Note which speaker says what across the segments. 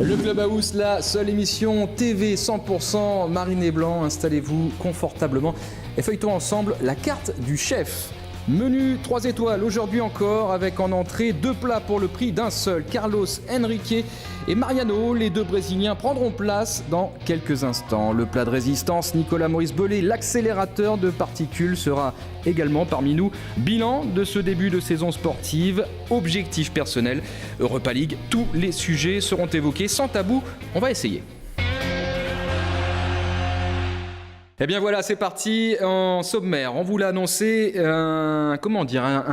Speaker 1: Le Clubhouse, la seule émission TV 100% marine et blanc. Installez-vous confortablement et feuilletons ensemble la carte du chef. Menu 3 étoiles aujourd'hui encore, avec en entrée 2 plats pour le prix d'un seul. Carlos Henrique et Mariano, les 2 Brésiliens, prendront place dans quelques instants. Le plat de résistance, Nicolas Maurice Bellet, l'accélérateur de particules, sera également parmi nous. Bilan de ce début de saison sportive, objectif personnel, Europa League, tous les sujets seront évoqués sans tabou. On va essayer. Eh bien voilà, c'est parti en sommaire. On vous l'a annoncé, un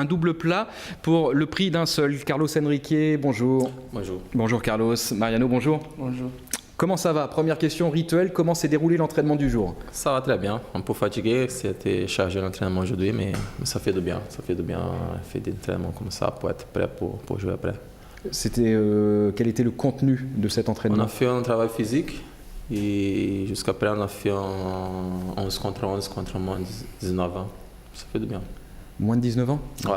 Speaker 1: double plat pour le prix d'un seul. Carlos Henrique, bonjour.
Speaker 2: Bonjour.
Speaker 1: Bonjour Carlos. Mariano, bonjour.
Speaker 3: Bonjour.
Speaker 1: Comment ça va? Première question rituelle, comment s'est déroulé l'entraînement du jour?
Speaker 2: Ça va très bien, un peu fatigué, c'était chargé l'entraînement aujourd'hui, mais ça fait du bien. Ça fait du bien, faire des entraînements comme ça pour être prêt pour jouer après.
Speaker 1: Quel était le contenu de cet entraînement?
Speaker 2: On a fait un travail physique. Et jusqu'après, on a fait un 11 contre 11 contre moins de 19 ans. Ça fait du bien.
Speaker 1: Moins de 19 ans?
Speaker 2: Ouais.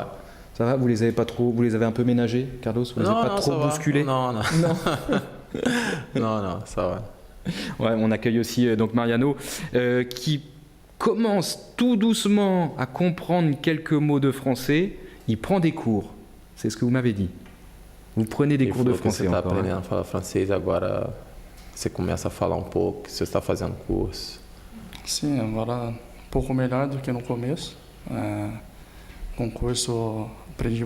Speaker 1: Ça va? Vous les avez un peu ménagés, Carlos? Vous les avez pas trop bousculés?
Speaker 2: Non. Non, ça va.
Speaker 1: Ouais, on accueille aussi donc Mariano qui commence tout doucement à comprendre quelques mots de français. Il prend des cours. C'est ce que vous m'avez dit. Vous prenez des cours de français encore.
Speaker 2: Você está aprendendo a falar francês agora. Você começa a falar pouco, você está fazendo curso.
Speaker 3: Sim, agora um pouco melhor do que no começo. Com o curso aprendi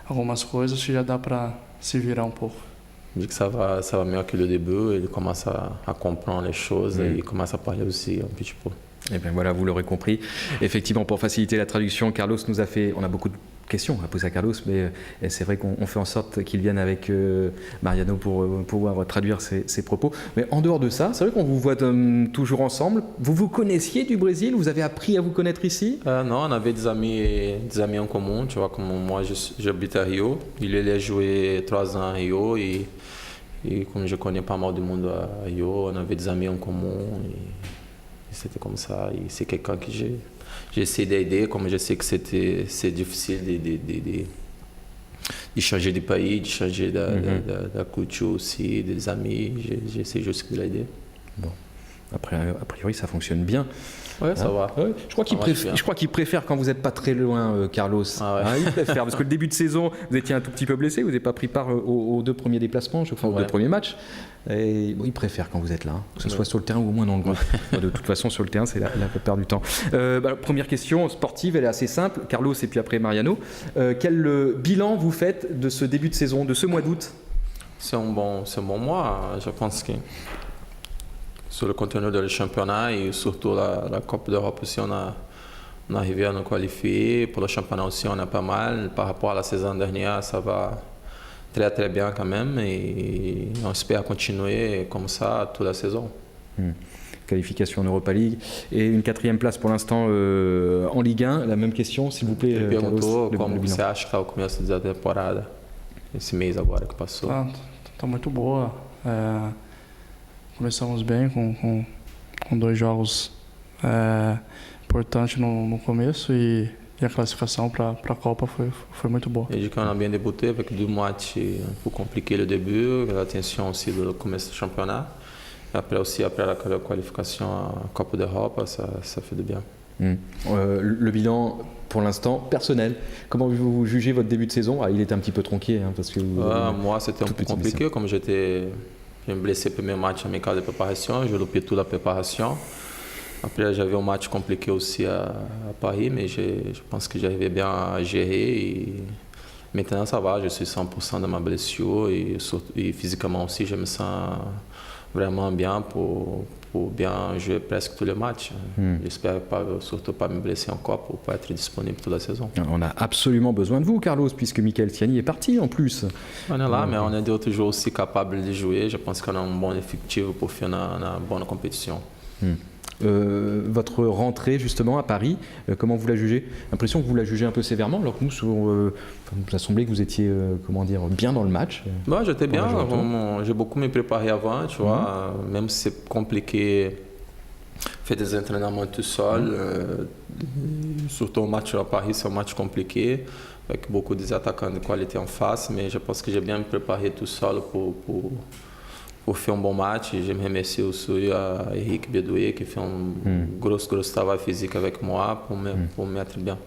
Speaker 3: algumas coisas que já dá para se virar um pouco.
Speaker 2: Je dis que ça va mieux que le début. Il commence à comprendre les choses et il commence à parler aussi un petit peu.
Speaker 1: Et bien voilà, vous l'aurez compris. Effectivement, pour faciliter la traduction, Carlos on a beaucoup de questions à poser à Carlos, mais c'est vrai qu'on fait en sorte qu'il vienne avec Mariano pour pouvoir traduire ses propos. Mais en dehors de ça, c'est vrai qu'on vous voit toujours ensemble. Vous connaissiez du Brésil? Vous avez appris à vous connaître ici?
Speaker 2: Non, on avait des amis en commun. Tu vois, comme moi, j'habite à Rio. Il a joué 3 ans à Rio et comme je connais pas mal du monde à Rio, on avait des amis en commun. Et c'était comme ça. Et c'est quelqu'un que j'ai essayé d'aider, comme je sais que c'est difficile de changer de pays, de changer de culture aussi, des amis. J'ai essayé juste de l'aider.
Speaker 1: Bon, après, a priori, ça fonctionne bien.
Speaker 2: Ouais, ça va.
Speaker 1: Ouais. Je crois qu'il préfère quand vous n'êtes pas très loin, Carlos.
Speaker 2: Ah ouais.
Speaker 1: Il préfère, parce que le début de saison, vous étiez un tout petit peu blessé, vous n'avez pas pris part aux 2 premiers déplacements, aux 2 premiers matchs. Et bon, il préfère quand vous êtes là, que ce soit sur le terrain ou au moins dans le groupe. De toute façon, sur le terrain, c'est la plupart du temps. Première question sportive, elle est assez simple. Carlos et puis après Mariano. Quel bilan vous faites de ce début de saison, de ce mois d'août?
Speaker 2: C'est un bon mois. Je pense que sur le contenu du championnat et surtout la Coupe d'Europe aussi, on a arrivé à nous qualifier. Pour le championnat aussi, on a pas mal. Par rapport à la saison dernière, ça va très très bien quand même. Et on espère continuer comme ça toute la saison.
Speaker 1: Qualification en Europa League et une 4e place pour l'instant en Ligue 1. La même question, s'il vous plaît,
Speaker 2: Carlos,
Speaker 1: Carlos,
Speaker 2: como você acha que está o começo da temporada, esse mês agora que passou?
Speaker 3: Tá muito boa. Começamos bem com 2 jogos importantes no começo e a classificação para a Copa foi muito boa.
Speaker 2: Et qu'on a bien débuté avec 2 matchs un peu compliqués le début, la tension aussi du commencement du championnat. Après la qualification à Coupe d'Europe, ça fait du bien.
Speaker 1: Le bilan pour l'instant personnel, comment vous jugez votre début de saison? Il était un petit peu tronqué parce que
Speaker 2: moi c'était un peu compliqué comme j'ai blessé le premier match amical de préparation, je loupé toute la préparation. Après j'avais un match compliqué aussi à Paris, mais je pense que j'arrivais bien à gérer et maintenant ça va, je suis 100% de ma blessure et physiquement aussi je me sens vraiment bien pour bien jouer presque tous les matchs. J'espère surtout pas me blesser encore pour être disponible toute la saison.
Speaker 1: On a absolument besoin de vous, Carlos, puisque Michael Ciani est parti en plus.
Speaker 2: On est là, mais on a d'autres joueurs aussi capables de jouer. Je pense qu'on a un bon effectif pour faire une bonne compétition.
Speaker 1: Votre rentrée justement à Paris, comment vous la jugez? L'impression que vous la jugez un peu sévèrement, alors que nous, vous a semblé que vous étiez bien dans le match.
Speaker 2: Moi, j'étais bien. J'ai beaucoup me préparé avant, tu vois. Même si c'est compliqué, faire des entraînements tout seul. Surtout au match à Paris, c'est un match compliqué. avec beaucoup des attaquants de qualité en face, mais je pense que j'ai bien me préparé tout seul pour faire un bon match. Je me remercie aussi à Henrique Bedoué qui fait un gros travail physique avec moi pour me mettre bien.